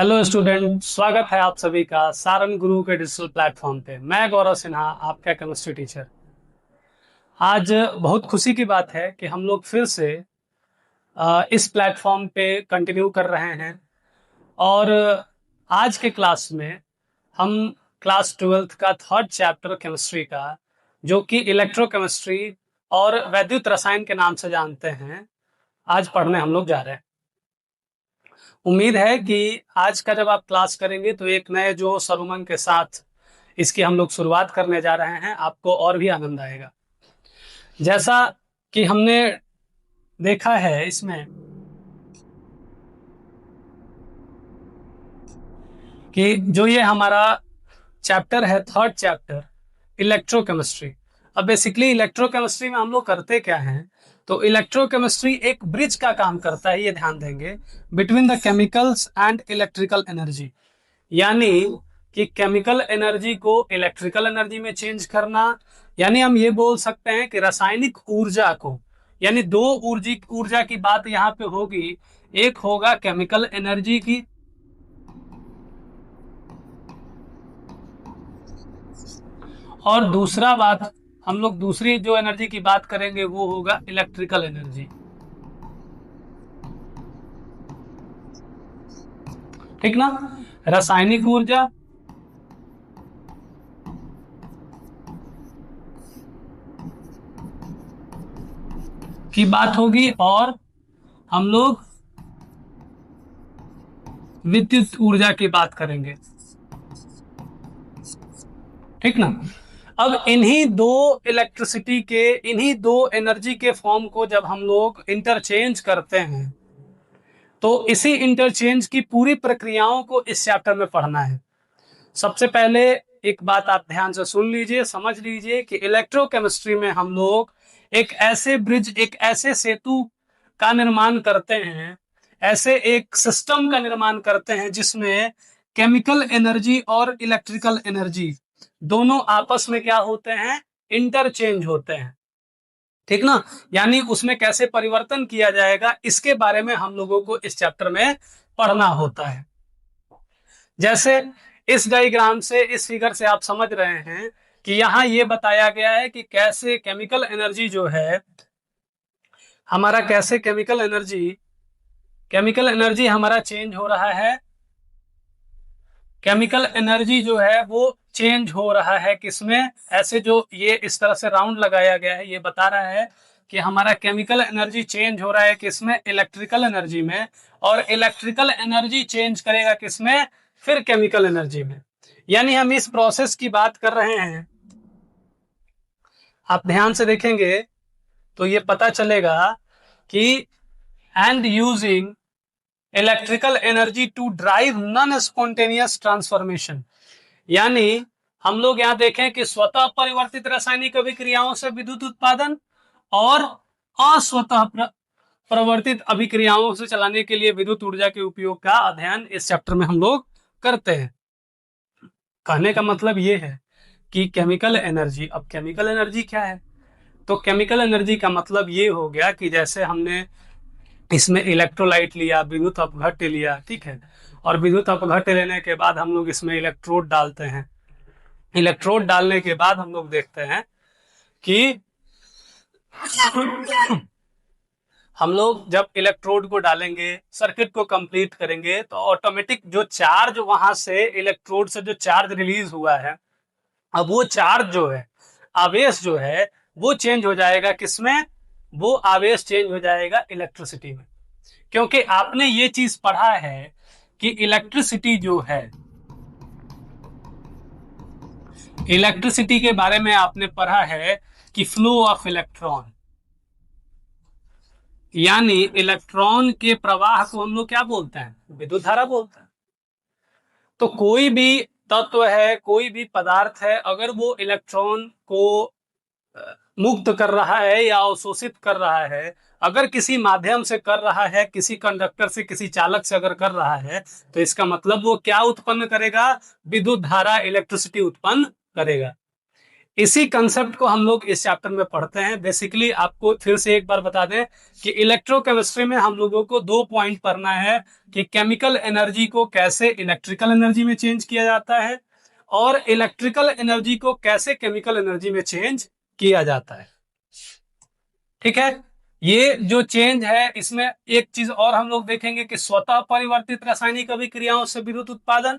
Hello student, स्वागत है आप सभी का सारंग गुरु के डिजिटल प्लेटफॉर्म पे। मैं गौरव सिन्हा, आपका केमिस्ट्री टीचर। आज बहुत खुशी की बात है कि हम लोग फिर से इस प्लेटफॉर्म पे कंटिन्यू कर रहे हैं। और आज के क्लास में हम क्लास 12th का थर्ड चैप्टर केमिस्ट्री का, जो कि इलेक्ट्रोकेमिस्ट्री और वैद्युत रसायन के नाम से जानते हैं, आज पढ़ने हम लोग जा रहे हैं। उम्मीद है कि आज का जब आप क्लास करेंगे तो एक नए जोश और उमंग के साथ इसकी हम लोग शुरुआत करने जा रहे हैं। आपको और भी आनंद आएगा। जैसा कि हमने देखा है इसमें कि जो ये हमारा चैप्टर है, थर्ड चैप्टर इलेक्ट्रोकेमिस्ट्री। अब बेसिकली इलेक्ट्रोकेमिस्ट्री में हम लोग करते क्या हैं, तो इलेक्ट्रोकेमिस्ट्री एक ब्रिज का काम करता है, ये ध्यान देंगे, between the chemicals and electrical energy. यानी कि केमिकल एनर्जी को इलेक्ट्रिकल एनर्जी में चेंज करना। यानी हम ये बोल सकते हैं कि रासायनिक ऊर्जा को, यानी दो ऊर्जा की बात यहाँ पे होगी। एक होगा केमिकल एनर्जी की, और दूसरा बात हम लोग दूसरी जो एनर्जी की बात करेंगे वो होगा इलेक्ट्रिकल एनर्जी। ठीक ना। रासायनिक ऊर्जा की बात होगी और हम लोग विद्युत ऊर्जा की बात करेंगे। ठीक ना। अब इन्हीं दो एनर्जी के फॉर्म को जब हम लोग इंटरचेंज करते हैं, तो इसी इंटरचेंज की पूरी प्रक्रियाओं को इस चैप्टर में पढ़ना है। सबसे पहले एक बात आप ध्यान से सुन लीजिए, समझ लीजिए कि इलेक्ट्रोकेमिस्ट्री में हम लोग एक ऐसे ब्रिज, एक ऐसे सेतु का निर्माण करते हैं, ऐसे एक सिस्टम का निर्माण करते हैं जिसमें केमिकल एनर्जी और इलेक्ट्रिकल एनर्जी दोनों आपस में क्या होते हैं, इंटरचेंज होते हैं। ठीक ना। यानी उसमें कैसे परिवर्तन किया जाएगा, इसके बारे में हम लोगों को इस चैप्टर में पढ़ना होता है। जैसे इस डायग्राम से, इस फिगर से आप समझ रहे हैं कि यहां ये बताया गया है कि कैसे केमिकल एनर्जी जो है हमारा, कैसे केमिकल एनर्जी हमारा चेंज हो रहा है। केमिकल एनर्जी जो है वो चेंज हो रहा है किसमें, ऐसे जो ये इस तरह से राउंड लगाया गया है, ये बता रहा है कि हमारा केमिकल एनर्जी चेंज हो रहा है किसमें, इलेक्ट्रिकल एनर्जी में। और इलेक्ट्रिकल एनर्जी चेंज करेगा किसमें, फिर केमिकल एनर्जी में। यानी हम इस प्रोसेस की बात कर रहे हैं। आप ध्यान से देखेंगे तो ये पता चलेगा कि and using electrical energy to drive non spontaneous transformation. यानी हम लोग यहां देखें कि स्वतः परिवर्तित रासायनिक अभिक्रियाओं से विद्युत उत्पादन और अस्वतः प्रवर्तित अभिक्रियाओं से चलाने के लिए विद्युत ऊर्जा के उपयोग का अध्ययन इस चैप्टर में हम लोग करते हैं। कहने का मतलब ये है कि केमिकल एनर्जी, अब केमिकल एनर्जी क्या है, तो केमिकल एनर्जी का मतलब ये हो गया कि जैसे हमने इसमें इलेक्ट्रोलाइट लिया, विद्युत अपघट्य लिया, ठीक है, और विद्युत अपघट्य लेने के बाद हम लोग इसमें इलेक्ट्रोड डालते हैं। इलेक्ट्रोड डालने के बाद हम लोग देखते हैं कि हम लोग जब इलेक्ट्रोड को डालेंगे, सर्किट को कंप्लीट करेंगे, तो ऑटोमेटिक जो चार्ज वहां से इलेक्ट्रोड से जो चार्ज रिलीज हुआ है, अब वो चार्ज जो है, आवेश जो है, वो चेंज हो जाएगा किसमें, वो आवेश चेंज हो जाएगा इलेक्ट्रिसिटी में। क्योंकि आपने ये चीज पढ़ा है कि इलेक्ट्रिसिटी के बारे में आपने पढ़ा है कि फ्लो ऑफ इलेक्ट्रॉन, यानी इलेक्ट्रॉन के प्रवाह को हम लोग क्या बोलते हैं, विद्युत धारा बोलते हैं। तो कोई भी तत्व है, कोई भी पदार्थ है, अगर वो इलेक्ट्रॉन को मुक्त कर रहा है या अवशोषित कर रहा है, अगर किसी माध्यम से कर रहा है, किसी कंडक्टर से, किसी चालक से अगर कर रहा है, तो इसका मतलब वो क्या उत्पन्न करेगा, विद्युत धारा, इलेक्ट्रिसिटी उत्पन्न करेगा। इसी कंसेप्ट को हम लोग इस चैप्टर में पढ़ते हैं। बेसिकली आपको फिर से एक बार बता दें कि इलेक्ट्रोकेमिस्ट्री में हम लोगों को 2 पॉइंट पढ़ना है कि केमिकल एनर्जी को कैसे इलेक्ट्रिकल एनर्जी में चेंज किया जाता है और इलेक्ट्रिकल एनर्जी को कैसे केमिकल एनर्जी में चेंज किया जाता है। ठीक है, ये जो चेंज है इसमें एक चीज और हम लोग देखेंगे कि स्वतः परिवर्तित रासायनिक अभिक्रियाओं से विद्युत उत्पादन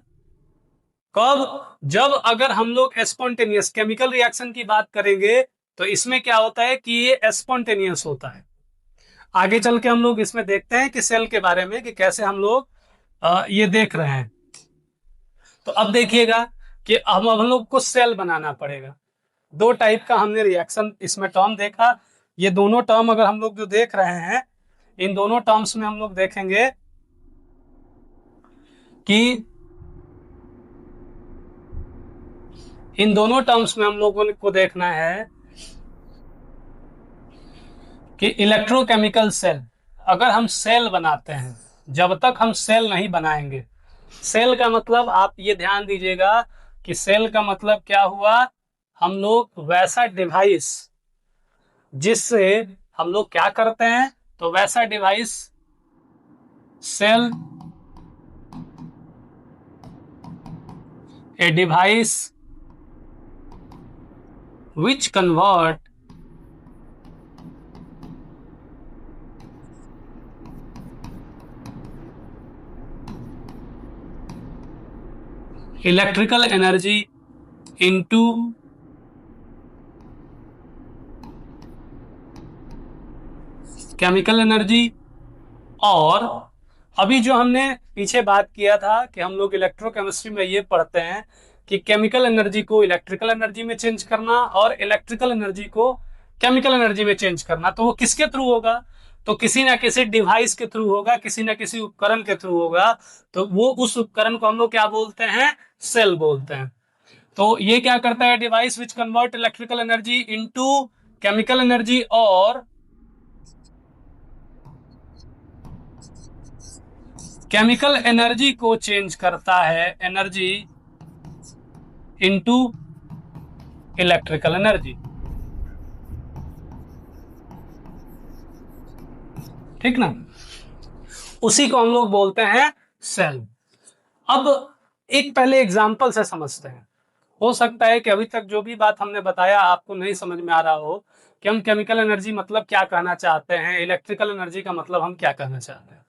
कब, जब अगर हम लोग स्पॉन्टेनियस केमिकल रिएक्शन की बात करेंगे तो इसमें क्या होता है कि ये स्पॉन्टेनियस होता है। आगे चल के हम लोग इसमें देखते हैं कि सेल के बारे में कि कैसे हम लोग ये देख रहे हैं। तो अब देखिएगा कि हम लोग को सेल बनाना पड़ेगा। 2 टाइप का हमने रिएक्शन इसमें टर्म देखा। ये दोनों टर्म अगर हम लोग जो देख रहे हैं, इन दोनों टर्म्स में हम लोग देखेंगे कि इन दोनों टर्म्स में हम लोगों को देखना है कि इलेक्ट्रोकेमिकल सेल, अगर हम सेल बनाते हैं, जब तक हम सेल नहीं बनाएंगे, सेल का मतलब आप ये ध्यान दीजिएगा कि सेल का मतलब क्या हुआ, हम लोग वैसा डिवाइस जिससे हम लोग क्या करते हैं, तो वैसा device cell, a device which convert electrical energy into chemical energy. और अभी जो हमने पीछे बात किया था कि हम लोग इलेक्ट्रोकेमिस्ट्री में ये पढ़ते हैं कि केमिकल एनर्जी को इलेक्ट्रिकल एनर्जी में चेंज करना और इलेक्ट्रिकल एनर्जी को केमिकल एनर्जी में चेंज करना, तो वो किसके थ्रू होगा, तो किसी ना किसी डिवाइस के थ्रू होगा, किसी ना किसी उपकरण के थ्रू होगा। तो वो उस उपकरण को हम लोग क्या बोलते हैं, सेल बोलते हैं। तो ये क्या करता है, device which convert electrical energy into chemical energy और केमिकल एनर्जी को चेंज करता है एनर्जी इनटू इलेक्ट्रिकल एनर्जी। ठीक ना, उसी को हम लोग बोलते हैं सेल। अब एक पहले एग्जांपल से समझते हैं। हो सकता है कि अभी तक जो भी बात हमने बताया आपको नहीं समझ में आ रहा हो कि हम केमिकल एनर्जी मतलब क्या कहना चाहते हैं, इलेक्ट्रिकल एनर्जी का मतलब हम क्या कहना चाहते हैं।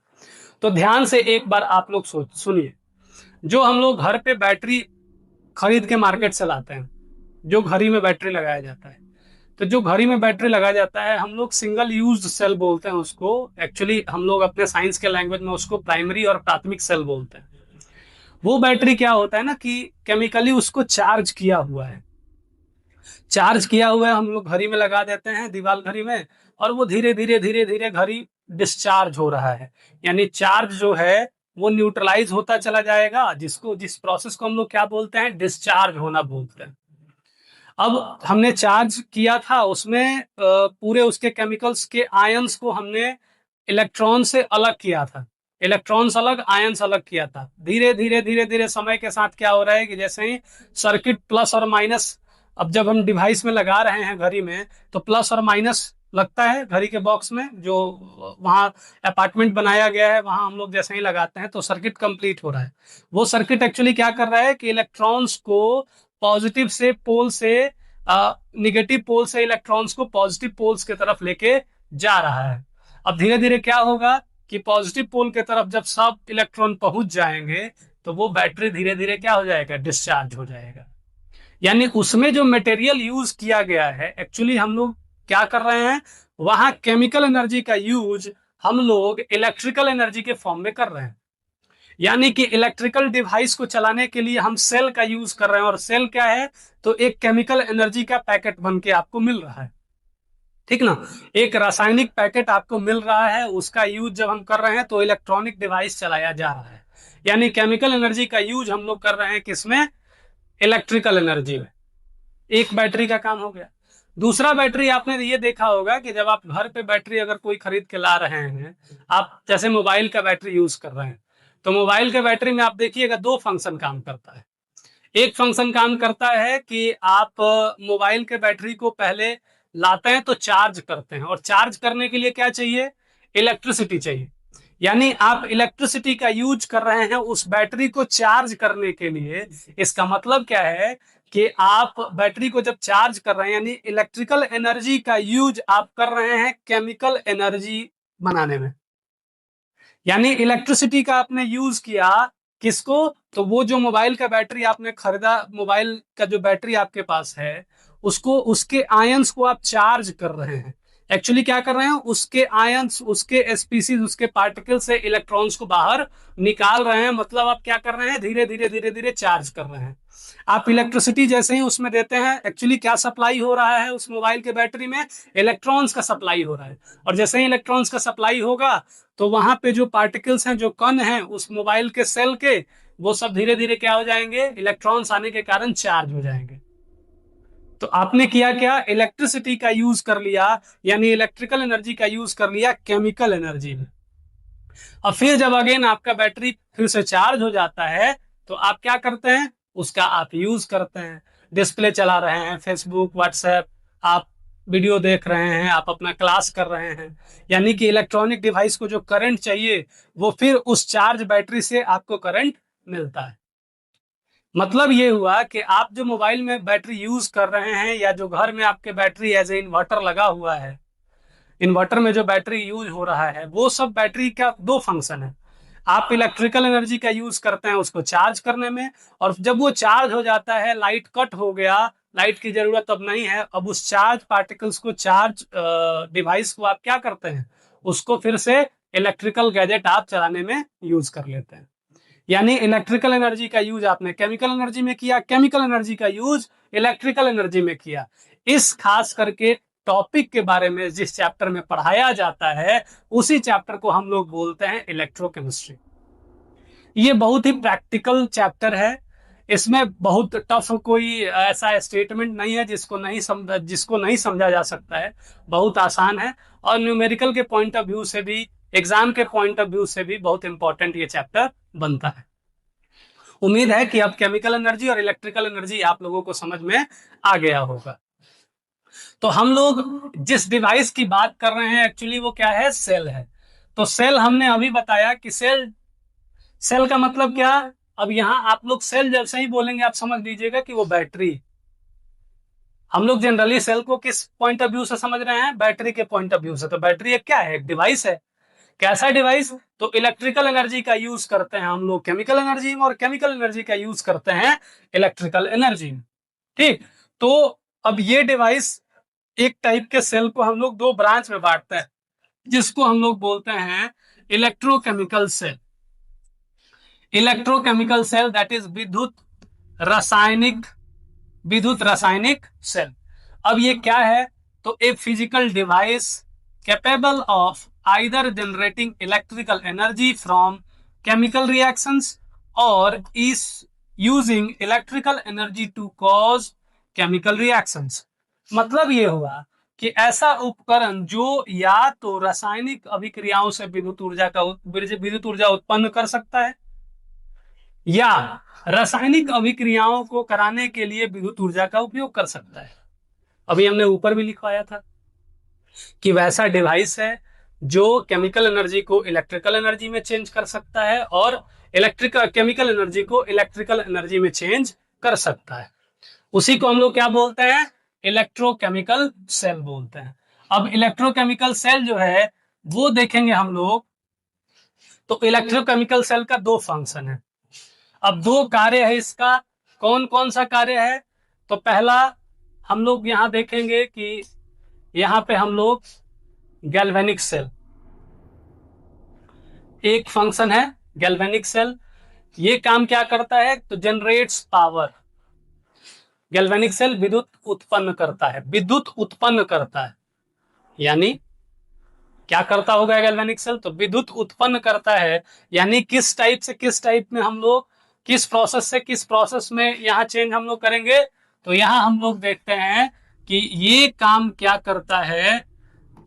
तो ध्यान से एक बार आप लोग सुनिए। जो हम लोग घर पे बैटरी खरीद के मार्केट से लाते हैं, जो घड़ी में बैटरी लगाया जाता है, तो जो घड़ी में बैटरी लगाया जाता है हम लोग सिंगल यूज सेल बोलते हैं उसको। एक्चुअली हम लोग अपने साइंस के लैंग्वेज में उसको प्राइमरी और प्राथमिक सेल बोलते हैं। वो बैटरी क्या होता है ना कि केमिकली उसको चार्ज किया हुआ है, चार्ज किया हुआ है, हम लोग घड़ी में लगा देते हैं, दीवार घड़ी में, और वो धीरे धीरे धीरे धीरे घड़ी डिस्चार्ज हो रहा है। यानी चार्ज जो है वो न्यूट्रलाइज होता चला जाएगा, जिस प्रोसेस को हम लोग क्या बोलते हैं, डिस्चार्ज होना बोलते हैं। अब हमने चार्ज किया था उसमें पूरे उसके केमिकल्स के आयंस को हमने इलेक्ट्रॉन से अलग किया था, इलेक्ट्रॉन्स अलग आयंस अलग किया था। धीरे धीरे धीरे धीरे समय के साथ क्या हो रहा है कि जैसे ही सर्किट प्लस और माइनस, अब जब हम डिवाइस में लगा रहे हैं घड़ी में, तो प्लस और माइनस लगता है घड़ी के बॉक्स में, जो वहां अपार्टमेंट बनाया गया है वहां हम लोग जैसे ही लगाते हैं तो सर्किट कंप्लीट हो रहा है। वो सर्किट एक्चुअली क्या कर रहा है कि इलेक्ट्रॉन्स को पॉजिटिव से पोल से निगेटिव पोल से इलेक्ट्रॉन्स को पॉजिटिव पोल्स की तरफ लेके जा रहा है। अब धीरे धीरे क्या होगा कि पॉजिटिव पोल की तरफ जब सब इलेक्ट्रॉन पहुंच जाएंगे तो वो बैटरी धीरे धीरे क्या हो जाएगा, डिस्चार्ज हो जाएगा। यानी उसमें जो मटेरियल यूज किया गया है, एक्चुअली हम लोग क्या कर रहे हैं, वहां केमिकल एनर्जी का यूज हम लोग इलेक्ट्रिकल एनर्जी के फॉर्म में कर रहे हैं। यानी कि इलेक्ट्रिकल डिवाइस को चलाने के लिए हम सेल का यूज कर रहे हैं, और सेल क्या है, तो एक केमिकल एनर्जी का पैकेट बन के आपको मिल रहा है। ठीक ना, एक रासायनिक पैकेट आपको मिल रहा है, उसका यूज जब हम कर रहे हैं तो इलेक्ट्रॉनिक डिवाइस चलाया जा रहा है। यानी केमिकल एनर्जी का यूज हम लोग कर रहे हैं किसमें, इलेक्ट्रिकल एनर्जी में। एक बैटरी का काम हो गया। दूसरा बैटरी आपने ये देखा होगा कि जब आप घर पे बैटरी अगर कोई खरीद के ला रहे हैं, आप जैसे मोबाइल का बैटरी यूज कर रहे हैं, तो मोबाइल के बैटरी में आप देखिएगा 2 फंक्शन काम करता है। एक फंक्शन काम करता है कि आप मोबाइल के बैटरी को पहले लाते हैं तो चार्ज करते हैं, और चार्ज करने के लिए क्या चाहिए, इलेक्ट्रिसिटी चाहिए। यानी आप इलेक्ट्रिसिटी का यूज कर रहे हैं उस बैटरी को चार्ज करने के लिए। इसका मतलब क्या है कि आप बैटरी को जब चार्ज कर रहे हैं यानी इलेक्ट्रिकल एनर्जी का यूज आप कर रहे हैं केमिकल एनर्जी बनाने में। यानी इलेक्ट्रिसिटी का आपने यूज किया किसको, तो वो जो मोबाइल का बैटरी आपने खरीदा, मोबाइल का जो बैटरी आपके पास है उसको, उसके आयंस को आप चार्ज कर रहे हैं। एक्चुअली क्या कर रहे हैं, उसके आयंस, उसके स्पीसीज, उसके पार्टिकल से इलेक्ट्रॉन्स को बाहर निकाल रहे हैं। मतलब आप क्या कर रहे हैं, धीरे धीरे धीरे धीरे चार्ज कर रहे हैं। आप इलेक्ट्रिसिटी जैसे ही उसमें देते हैं, एक्चुअली क्या सप्लाई हो रहा है उस मोबाइल के बैटरी में, इलेक्ट्रॉन्स का सप्लाई हो रहा है। और जैसे ही इलेक्ट्रॉन्स का सप्लाई होगा तो वहां पे जो पार्टिकल्स हैं, जो कण हैं उस मोबाइल के सेल के, वो सब धीरे धीरे क्या हो जाएंगे, इलेक्ट्रॉन्स आने के कारण चार्ज हो जाएंगे। तो आपने किया क्या, इलेक्ट्रिसिटी का यूज कर लिया, यानी इलेक्ट्रिकल एनर्जी का यूज कर लिया केमिकल एनर्जी में। और फिर जब अगेन आपका बैटरी फिर से चार्ज हो जाता है तो आप क्या करते हैं, उसका आप यूज करते हैं। डिस्प्ले चला रहे हैं, फेसबुक, व्हाट्सएप, आप वीडियो देख रहे हैं, आप अपना क्लास कर रहे हैं। यानी कि इलेक्ट्रॉनिक डिवाइस को जो करंट चाहिए वो फिर उस चार्ज बैटरी से आपको करंट मिलता है। मतलब ये हुआ कि आप जो मोबाइल में बैटरी यूज कर रहे हैं या जो घर में आपके बैटरी एज ए इन्वर्टर लगा हुआ है, इन्वर्टर में जो बैटरी यूज हो रहा है वो सब बैटरी का दो फंक्शन है। आप इलेक्ट्रिकल एनर्जी का यूज करते हैं उसको चार्ज करने में, और जब वो चार्ज हो जाता है, लाइट कट हो गया, लाइट की जरूरत अब नहीं है, अब उस चार्ज पार्टिकल्स को, चार्ज डिवाइस को आप क्या करते हैं, उसको फिर से इलेक्ट्रिकल गैजेट आप चलाने में यूज कर लेते हैं। यानी इलेक्ट्रिकल एनर्जी का यूज आपने केमिकल एनर्जी में किया, केमिकल एनर्जी का यूज इलेक्ट्रिकल एनर्जी में किया। इस खास करके टॉपिक के बारे में जिस चैप्टर में पढ़ाया जाता है उसी चैप्टर को हम लोग बोलते हैं इलेक्ट्रोकेमिस्ट्री। ये बहुत ही प्रैक्टिकल चैप्टर है। इसमें बहुत टफ कोई ऐसा स्टेटमेंट नहीं है जिसको नहीं समझा जा सकता है। बहुत आसान है, और न्यूमेरिकल के पॉइंट ऑफ व्यू से भी, एग्जाम के पॉइंट ऑफ व्यू से भी बहुत इंपॉर्टेंट ये चैप्टर बनता है। उम्मीद है कि अब केमिकल एनर्जी और इलेक्ट्रिकल एनर्जी आप लोगों को समझ में आ गया होगा। तो हम लोग जिस डिवाइस की बात कर रहे हैं एक्चुअली वो क्या है, सेल है। तो सेल हमने अभी बताया कि सेल, सेल का मतलब क्या। अब यहां आप लोग सेल जैसे ही बोलेंगे आप समझ लीजिएगा कि वो बैटरी। हम लोग जनरली सेल को किस पॉइंट ऑफ व्यू से समझ रहे हैं, बैटरी के पॉइंट ऑफ व्यू से। तो बैटरी एक क्या है, एक डिवाइस है। कैसा डिवाइस, तो इलेक्ट्रिकल एनर्जी का यूज करते हैं हम लोग केमिकल एनर्जी में, और केमिकल एनर्जी का यूज करते हैं इलेक्ट्रिकल एनर्जी में। ठीक, तो अब ये डिवाइस, एक टाइप के सेल को हम लोग दो ब्रांच में बांटते हैं, जिसको हम लोग बोलते हैं electrochemical cell. Electrochemical cell that is रासायनिक विद्युत रासायनिक सेल। अब ये क्या है, तो a physical device capable of either generating electrical energy from chemical reactions और is using electrical energy to cause chemical reactions. मतलब ये हुआ कि ऐसा उपकरण जो या तो रासायनिक अभिक्रियाओं से विद्युत ऊर्जा उत्पन्न कर सकता है, या रासायनिक अभिक्रियाओं को कराने के लिए विद्युत ऊर्जा का उपयोग कर सकता है। अभी हमने ऊपर भी लिखवाया था कि वैसा डिवाइस है जो केमिकल एनर्जी को इलेक्ट्रिकल एनर्जी में चेंज कर सकता है और केमिकल एनर्जी को इलेक्ट्रिकल एनर्जी में चेंज कर सकता है। उसी को हम लोग क्या बोलते हैं, इलेक्ट्रोकेमिकल सेल बोलते हैं। अब इलेक्ट्रोकेमिकल सेल जो है वो देखेंगे हम लोग, तो इलेक्ट्रोकेमिकल सेल का दो फंक्शन है। अब दो कार्य है इसका, कौन कौन सा कार्य है, तो पहला हम लोग यहां देखेंगे कि यहां पे हम लोग गैल्वेनिक सेल, एक फंक्शन है गैल्वेनिक सेल। ये काम क्या करता है, तो जनरेट्स पावर। गैल्वेनिक सेल विद्युत उत्पन्न करता है, विद्युत उत्पन्न करता है। यानी क्या करता होगा गैल्वेनिक सेल, तो विद्युत उत्पन्न करता है। यानी किस टाइप से किस टाइप में हम लोग, किस प्रोसेस से किस प्रोसेस में यहां चेंज हम लोग करेंगे, तो यहां हम लोग देखते हैं कि ये काम क्या करता है,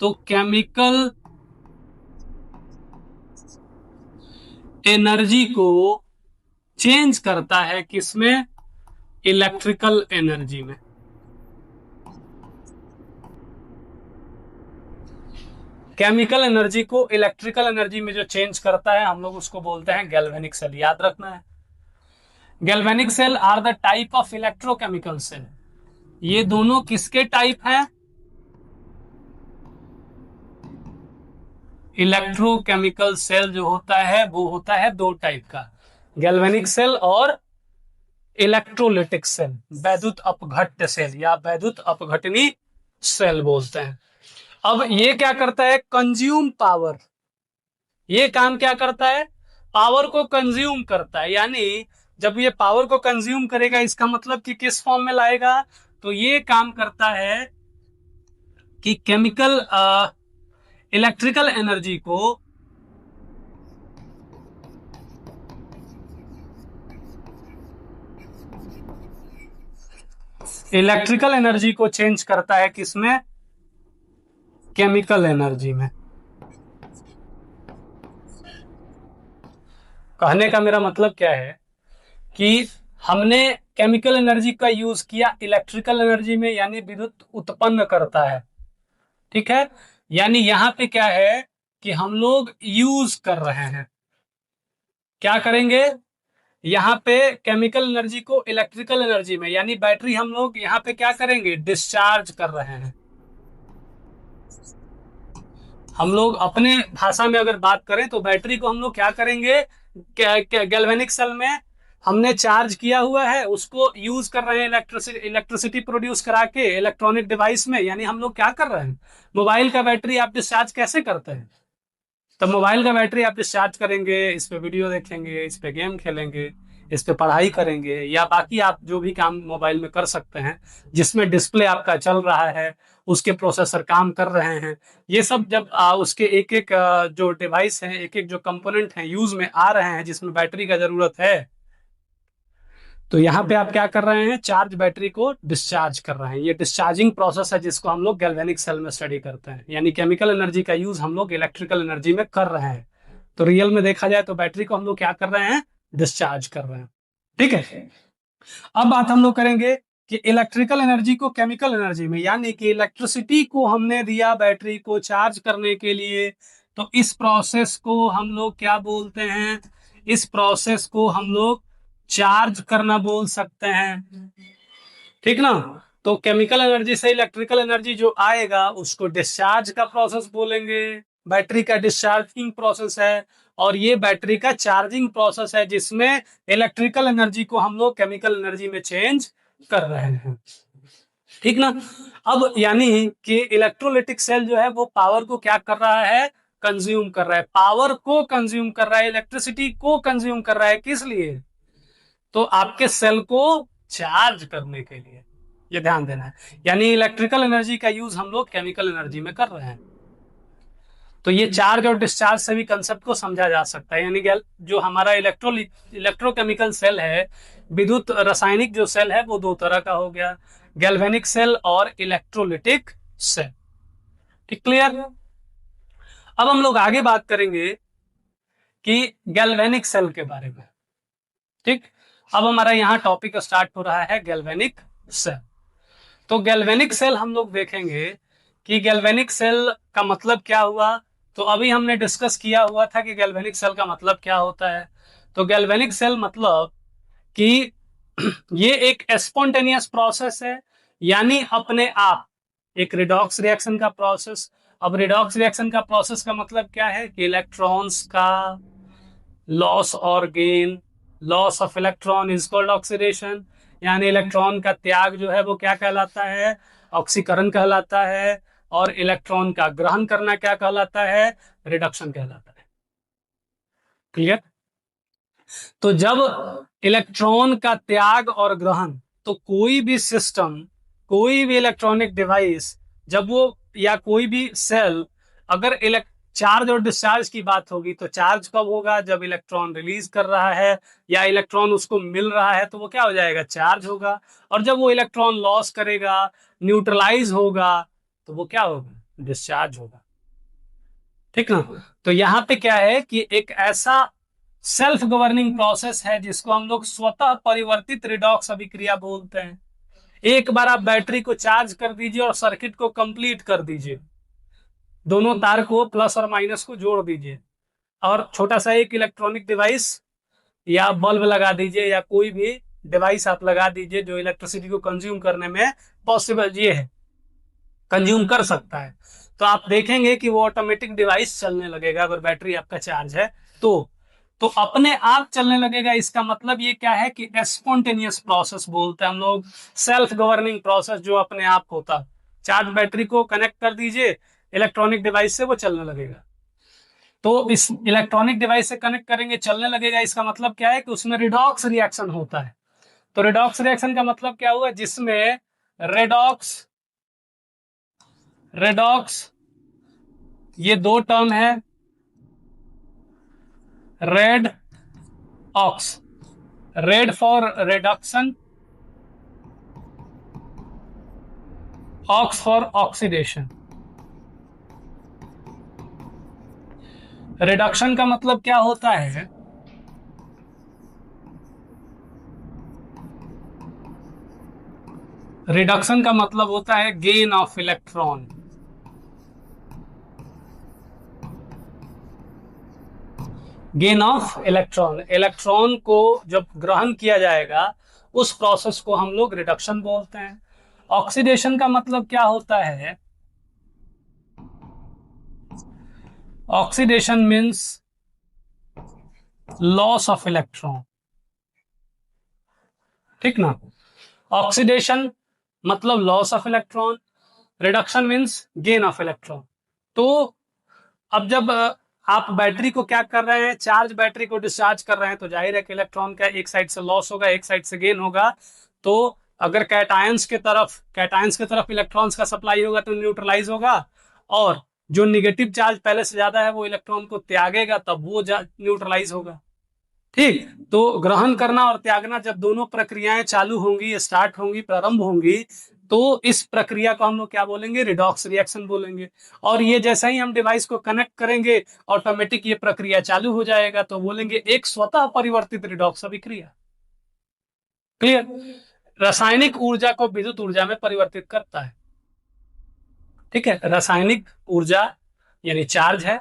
तो केमिकल एनर्जी को चेंज करता है किसमें, इलेक्ट्रिकल एनर्जी में। केमिकल एनर्जी को इलेक्ट्रिकल एनर्जी में जो चेंज करता है हम लोग उसको बोलते हैं गैल्वेनिक सेल, याद रखना है। Galvanic cell are the type of electrochemical cell. ये दोनों किसके टाइप हैं? इलेक्ट्रोकेमिकल सेल जो होता है वो होता है दो टाइप का, गैल्वेनिक सेल और इलेक्ट्रोलिटिक सेल, वैद्युत अपघट्य सेल या वैद्युत अपघटनी सेल बोलते हैं। अब ये क्या करता है? Consume power. ये काम क्या करता है? पावर को कंज्यूम करता है। यानी जब ये पावर को कंज्यूम करेगा इसका मतलब कि किस फॉर्म में लाएगा? तो ये काम करता है कि केमिकल इलेक्ट्रिकल एनर्जी को चेंज करता है किसमें? केमिकल एनर्जी में। कहने का मेरा मतलब क्या है कि हमने केमिकल एनर्जी का यूज किया इलेक्ट्रिकल एनर्जी में, यानी विद्युत उत्पन्न करता है, ठीक है। यानी यहां पे क्या है कि हम लोग यूज कर रहे हैं, क्या करेंगे यहां पे केमिकल एनर्जी को इलेक्ट्रिकल एनर्जी में, यानी बैटरी हम लोग यहां पे क्या करेंगे? डिस्चार्ज कर रहे हैं। हम लोग अपने भाषा में अगर बात करें तो बैटरी को हम लोग क्या करेंगे? गैल्वेनिक सेल में हमने चार्ज किया हुआ है, उसको यूज कर रहे हैं इलेक्ट्रिसिटी प्रोड्यूस करा के इलेक्ट्रॉनिक डिवाइस में। यानी हम लोग क्या कर रहे हैं? मोबाइल का बैटरी आप डिस्चार्ज कैसे करते हैं? तो मोबाइल का बैटरी आप डिस्चार्ज करेंगे, इस पे वीडियो देखेंगे, इस पे गेम खेलेंगे, इस पे पढ़ाई करेंगे, या बाकी आप जो भी काम मोबाइल में कर सकते हैं जिसमें डिस्प्ले आपका चल रहा है, उसके प्रोसेसर काम कर रहे हैं। ये सब जब उसके एक एक जो डिवाइस हैं, एक एक जो कंपोनेंट हैं यूज में आ रहे हैं जिसमें बैटरी का जरूरत है, तो यहाँ पे आप क्या कर रहे हैं? चार्ज बैटरी को डिस्चार्ज कर रहे हैं। ये डिस्चार्जिंग प्रोसेस है जिसको हम लोग गैल्वेनिक सेल में स्टडी करते हैं। यानी केमिकल एनर्जी का यूज हम लोग इलेक्ट्रिकल एनर्जी में कर रहे हैं। तो रियल में देखा जाए तो बैटरी को हम लोग क्या कर रहे हैं? डिस्चार्ज कर रहे हैं, ठीक है। अब बात हम लोग करेंगे कि इलेक्ट्रिकल एनर्जी को केमिकल एनर्जी में, यानी कि इलेक्ट्रिसिटी को हमने दिया बैटरी को चार्ज करने के लिए, तो इस प्रोसेस को हम लोग क्या बोलते हैं? इस प्रोसेस को हम लोग चार्ज करना बोल सकते हैं, ठीक ना। तो केमिकल एनर्जी से इलेक्ट्रिकल एनर्जी जो आएगा उसको डिस्चार्ज का प्रोसेस बोलेंगे। बैटरी का डिस्चार्जिंग प्रोसेस है और ये बैटरी का चार्जिंग प्रोसेस है जिसमें इलेक्ट्रिकल एनर्जी को हम लोग केमिकल एनर्जी में चेंज कर रहे हैं, ठीक ना। अब यानी कि इलेक्ट्रोलिटिक सेल जो है वो पावर को क्या कर रहा है? कंज्यूम कर रहा है। पावर को कंज्यूम कर रहा है, इलेक्ट्रिसिटी को कंज्यूम कर रहा है, किस लिए? तो आपके सेल को चार्ज करने के लिए। ये ध्यान देना है। यानी इलेक्ट्रिकल एनर्जी का यूज हम लोग केमिकल एनर्जी में कर रहे हैं। तो ये चार्ज और डिस्चार्ज से भी कंसेप्ट को समझा जा सकता है। यानी जो हमारा इलेक्ट्रोकेमिकल सेल है, विद्युत रासायनिक जो सेल है वो दो तरह का हो गया, गैल्वेनिक सेल और इलेक्ट्रोलिटिक सेल, ठीक, क्लियर। अब हम लोग आगे बात करेंगे कि गैल्वेनिक सेल के बारे में, ठीक। अब हमारा यहाँ टॉपिक स्टार्ट हो रहा है गैल्वेनिक सेल। तो गैल्वेनिक सेल हम लोग देखेंगे कि गैल्वेनिक सेल का मतलब क्या हुआ। तो अभी हमने डिस्कस किया हुआ था कि गैल्वेनिक सेल का मतलब क्या होता है। तो गैल्वेनिक सेल मतलब कि ये एक स्पॉन्टेनियस प्रोसेस है, यानी अपने आप एक रिडॉक्स रिएक्शन का प्रोसेस। अब रिडॉक्स रिएक्शन का प्रोसेस का मतलब क्या है कि इलेक्ट्रॉन्स का लॉस और gain, loss of electron is called oxidation. यानी इलेक्ट्रॉन का त्याग जो है वो क्या कहलाता है? ऑक्सीकरण कहलाता है। और इलेक्ट्रॉन का ग्रहण करना क्या कहलाता है? रिडक्शन कहलाता है, क्लियर। तो जब इलेक्ट्रॉन का त्याग और ग्रहण, तो कोई भी सिस्टम, कोई भी इलेक्ट्रॉनिक डिवाइस, जब वो या कोई भी सेल अगर चार्ज और डिस्चार्ज की बात होगी तो चार्ज कब होगा? जब इलेक्ट्रॉन रिलीज कर रहा है या इलेक्ट्रॉन उसको मिल रहा है तो वो क्या हो जाएगा? चार्ज होगा। और जब वो इलेक्ट्रॉन लॉस करेगा, न्यूट्रलाइज होगा, तो वो क्या होगा? डिस्चार्ज होगा, ठीक ना। तो यहाँ पे क्या है कि एक ऐसा सेल्फ गवर्निंग प्रोसेस है जिसको हम लोग स्वतः परिवर्तित रिडॉक्स अभिक्रिया बोलते हैं। एक बार आप बैटरी को चार्ज कर दीजिए और सर्किट को कंप्लीट कर दीजिए, दोनों तार को प्लस और माइनस को जोड़ दीजिए और छोटा सा एक इलेक्ट्रॉनिक डिवाइस या बल्ब लगा दीजिए या कोई भी डिवाइस आप लगा दीजिए जो इलेक्ट्रिसिटी को कंज्यूम करने में पॉसिबल ये है, कंज्यूम कर सकता है, तो आप देखेंगे कि वो ऑटोमेटिक डिवाइस चलने लगेगा अगर बैटरी आपका चार्ज है तो अपने आप चलने लगेगा। इसका मतलब ये क्या है कि स्पॉन्टेनियस प्रोसेस बोलते हैं हम लोग, सेल्फ गवर्निंग प्रोसेस जो अपने आप होता। चार्ज बैटरी को कनेक्ट कर दीजिए इलेक्ट्रॉनिक डिवाइस से, वो चलने लगेगा। तो इस इलेक्ट्रॉनिक डिवाइस से कनेक्ट करेंगे, चलने लगेगा, इसका मतलब क्या है कि उसमें रिडॉक्स रिएक्शन होता है। तो रिडॉक्स रिएक्शन का मतलब क्या हुआ, जिसमें रेडॉक्स रेडॉक्स ये दो टर्म है, red ox, red for reduction, ox for oxidation. Reduction का मतलब क्या होता है, रिडक्शन का मतलब होता है gain of electron. Gain of electron, electron को जब ग्रहण किया जाएगा उस प्रोसेस को हम लोग रिडक्शन बोलते हैं। ऑक्सीडेशन का मतलब क्या होता है, oxidation means loss of electron, ठीक ना। ऑक्सीडेशन मतलब loss of electron, reduction means gain of electron. तो अब जब आप बैटरी को क्या कर रहे हैं, चार्ज बैटरी को डिस्चार्ज कर रहे हैं, तो जाहिर है कि इलेक्ट्रॉन का एक साइड से लॉस होगा, एक साइड से गेन होगा। तो अगर कैटायंस के तरफ इलेक्ट्रॉन्स का सप्लाई होगा तो न्यूट्रलाइज होगा, और जो निगेटिव चार्ज पहले से ज्यादा है वो इलेक्ट्रॉन को त्यागेगा, तब वो न्यूट्रलाइज होगा। ठीक, तो ग्रहण करना और त्यागना जब दोनों प्रक्रियाएं चालू होंगी, स्टार्ट होंगी, प्रारंभ होंगी, तो इस प्रक्रिया को हम लोग क्या बोलेंगे, रिडॉक्स रिएक्शन बोलेंगे। और ये जैसा ही हम डिवाइस को कनेक्ट करेंगे ऑटोमेटिक ये प्रक्रिया चालू हो जाएगा, तो बोलेंगे एक स्वतः परिवर्तित रिडॉक्स अभिक्रिया। क्लियर। रासायनिक ऊर्जा को विद्युत ऊर्जा में परिवर्तित करता है। ठीक है, रासायनिक ऊर्जा यानी चार्ज है,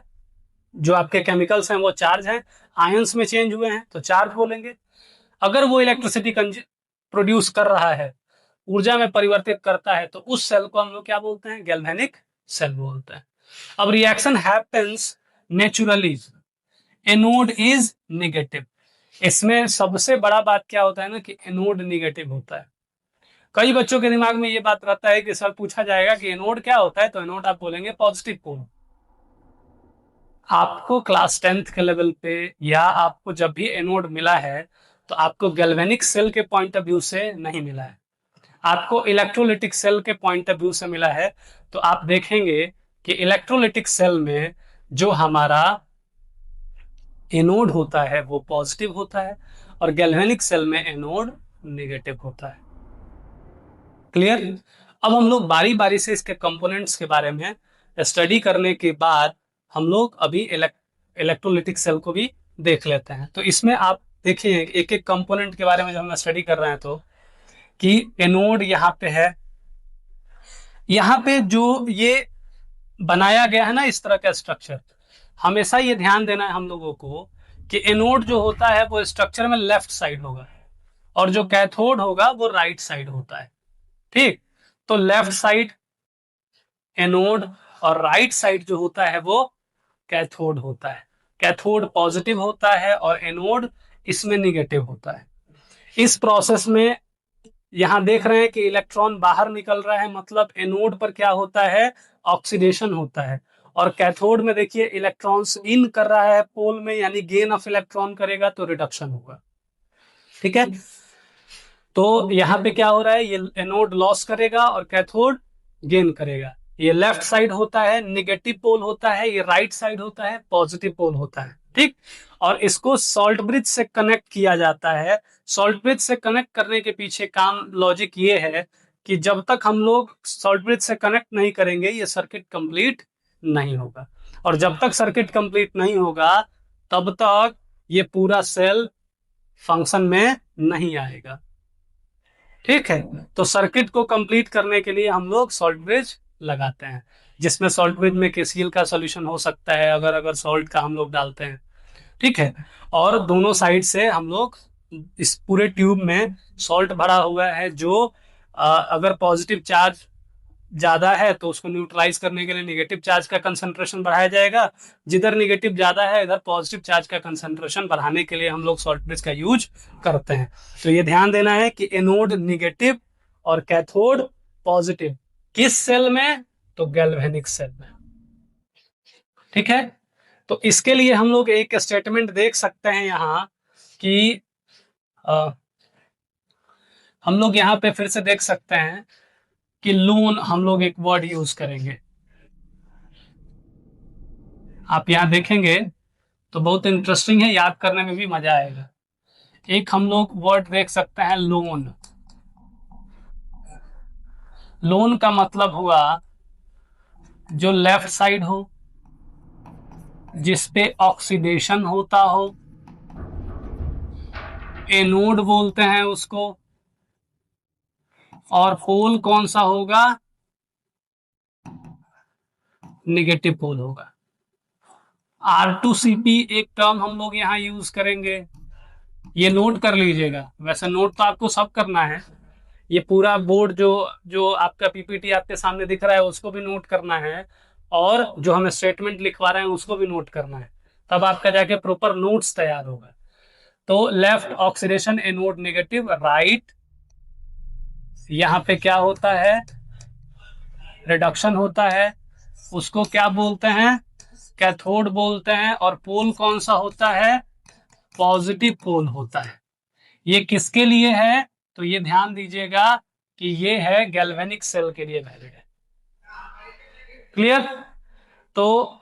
जो आपके केमिकल्स हैं वो चार्ज है, आयंस में चेंज हुए हैं तो चार्ज बोलेंगे। अगर वो इलेक्ट्रिसिटी प्रोड्यूस कर रहा है, ऊर्जा में परिवर्तित करता है, तो उस सेल को हम लोग क्या बोलते हैं, गैल्वेनिक सेल बोलते हैं। अब reaction happens naturally, anode is negative. इसमें सबसे बड़ा बात क्या होता है ना कि एनोड नेगेटिव होता है। कई बच्चों के दिमाग में ये बात रहता है कि सर पूछा जाएगा कि एनोड क्या होता है, तो एनोड आप बोलेंगे पॉजिटिव पोल। आपको क्लास 10th के लेवल पे या आपको जब भी एनोड मिला है तो आपको गैल्वेनिक सेल के पॉइंट ऑफ व्यू से नहीं मिला है, आपको इलेक्ट्रोलिटिक सेल के पॉइंट ऑफ व्यू से मिला है। तो आप देखेंगे कि इलेक्ट्रोलिटिक सेल में जो हमारा एनोड होता है वो पॉजिटिव होता है और गैल्वेनिक सेल में एनोड नेगेटिव होता है। क्लियर। अब हम लोग बारी बारी से इसके कंपोनेंट्स के बारे में स्टडी करने के बाद हम लोग अभी इलेक्ट्रोलिटिक सेल को भी देख लेते हैं। तो इसमें आप देखिए एक एक कंपोनेंट के बारे में जब हम स्टडी कर रहे हैं, तो कि एनोड यहाँ पे है, यहाँ पे जो ये बनाया गया है ना इस तरह का स्ट्रक्चर, हमेशा ये ध्यान देना है हम लोगों को कि एनोड जो होता है वो स्ट्रक्चर में लेफ्ट साइड होगा और जो कैथोड होगा वो राइट साइड होता है। ठीक, तो लेफ्ट साइड एनोड और राइट साइड जो होता है वो कैथोड होता है। कैथोड पॉजिटिव होता है और एनोड इसमें निगेटिव होता है। इस प्रोसेस में यहां देख रहे हैं कि इलेक्ट्रॉन बाहर निकल रहा है, मतलब एनोड पर क्या होता है, ऑक्सीडेशन होता है, और कैथोड में देखिए इलेक्ट्रॉन्स इन कर रहा है पोल में, यानी गेन ऑफ इलेक्ट्रॉन करेगा तो रिडक्शन होगा। ठीक है, तो यहाँ पे क्या हो रहा है, ये एनोड लॉस करेगा और कैथोड गेन करेगा। ये लेफ्ट साइड होता है निगेटिव पोल होता है, ये राइट साइड होता है पॉजिटिव पोल होता है। ठीक, और इसको सॉल्ट ब्रिज से कनेक्ट किया जाता है। सॉल्ट ब्रिज से कनेक्ट करने के पीछे काम लॉजिक ये है कि जब तक हम लोग सॉल्ट ब्रिज से कनेक्ट नहीं करेंगे ये सर्किट कंप्लीट नहीं होगा, और जब तक सर्किट कंप्लीट नहीं होगा तब तक ये पूरा सेल फंक्शन में नहीं आएगा। ठीक है, तो सर्किट को कंप्लीट करने के लिए हम लोग सॉल्ट ब्रिज लगाते हैं, जिसमें सॉल्ट ब्रिज में केसीएल का सॉल्यूशन हो सकता है अगर अगर सॉल्ट का हम लोग डालते हैं। ठीक है, और दोनों साइड से हम लोग इस पूरे ट्यूब में सॉल्ट भरा हुआ है, जो अगर पॉजिटिव चार्ज ज्यादा है तो उसको न्यूट्रलाइज करने के लिए नेगेटिव चार्ज का कंसंट्रेशन बढ़ाया जाएगा, जिधर नेगेटिव ज्यादा है इधर पॉजिटिव चार्ज का कंसंट्रेशन बढ़ाने के लिए हम लोग सॉल्ट ब्रिज का यूज करते हैं। तो ये ध्यान देना है कि एनोड नेगेटिव और कैथोड पॉजिटिव किस सेल में, तो गैल्वेनिक सेल में। ठीक है, तो इसके लिए हम लोग एक स्टेटमेंट देख सकते हैं यहाँ कि हम लोग यहाँ पे फिर से देख सकते हैं कि लोन हम लोग एक वर्ड यूज करेंगे। आप यहां देखेंगे तो बहुत इंटरेस्टिंग है, याद करने में भी मजा आएगा। एक हम लोग वर्ड देख सकते हैं लोन। लोन का मतलब हुआ जो लेफ्ट साइड हो, जिसपे ऑक्सीडेशन होता हो, एनोड बोलते हैं उसको, और पोल कौन सा होगा, नेगेटिव पोल होगा। R2CP एक टर्म हम लोग यहाँ यूज करेंगे, ये नोट कर लीजिएगा। वैसे नोट तो आपको सब करना है, ये पूरा बोर्ड जो जो आपका पीपीटी आपके सामने दिख रहा है उसको भी नोट करना है, और जो हम स्टेटमेंट लिखवा रहे हैं उसको भी नोट करना है, तब आपका जाके प्रॉपर नोट्स तैयार होगा। तो left oxidation anode negative, right यहाँ पे क्या होता है, रिडक्शन होता है, उसको क्या बोलते हैं, कैथोड बोलते हैं, और पोल कौन सा होता है, पॉजिटिव पोल होता है। ये किसके लिए है, तो ये ध्यान दीजिएगा कि ये है गैल्वेनिक सेल के लिए वैलिड है। क्लियर, तो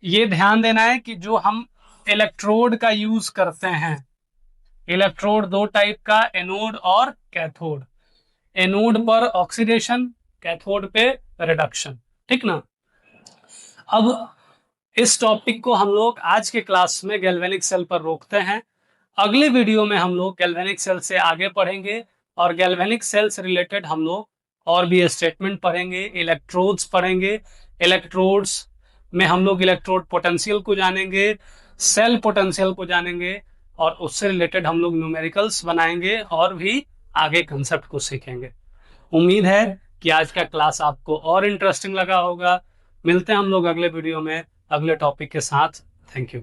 ये ध्यान देना है कि जो हम इलेक्ट्रोड का यूज करते हैं, इलेक्ट्रोड दो टाइप का, एनोड और कैथोड। एनोड पर ऑक्सीडेशन, कैथोड पे रिडक्शन। ठीक ना। अब इस टॉपिक को हम लोग आज के क्लास में गैल्वेनिक सेल पर रोकते हैं। अगले वीडियो में हम लोग गैल्वेनिक सेल से आगे पढ़ेंगे, और गैल्वेनिक सेल से रिलेटेड हम लोग और भी स्टेटमेंट पढ़ेंगे, इलेक्ट्रोड्स पढ़ेंगे। इलेक्ट्रोड्स में हम लोग इलेक्ट्रोड पोटेंशियल को जानेंगे, सेल पोटेंशियल को जानेंगे, और उससे रिलेटेड हम लोग न्यूमेरिकल्स बनाएंगे और भी आगे कंसेप्ट को सीखेंगे। उम्मीद है कि आज का क्लास आपको और इंटरेस्टिंग लगा होगा। मिलते हैं हम लोग अगले वीडियो में अगले टॉपिक के साथ। Thank you.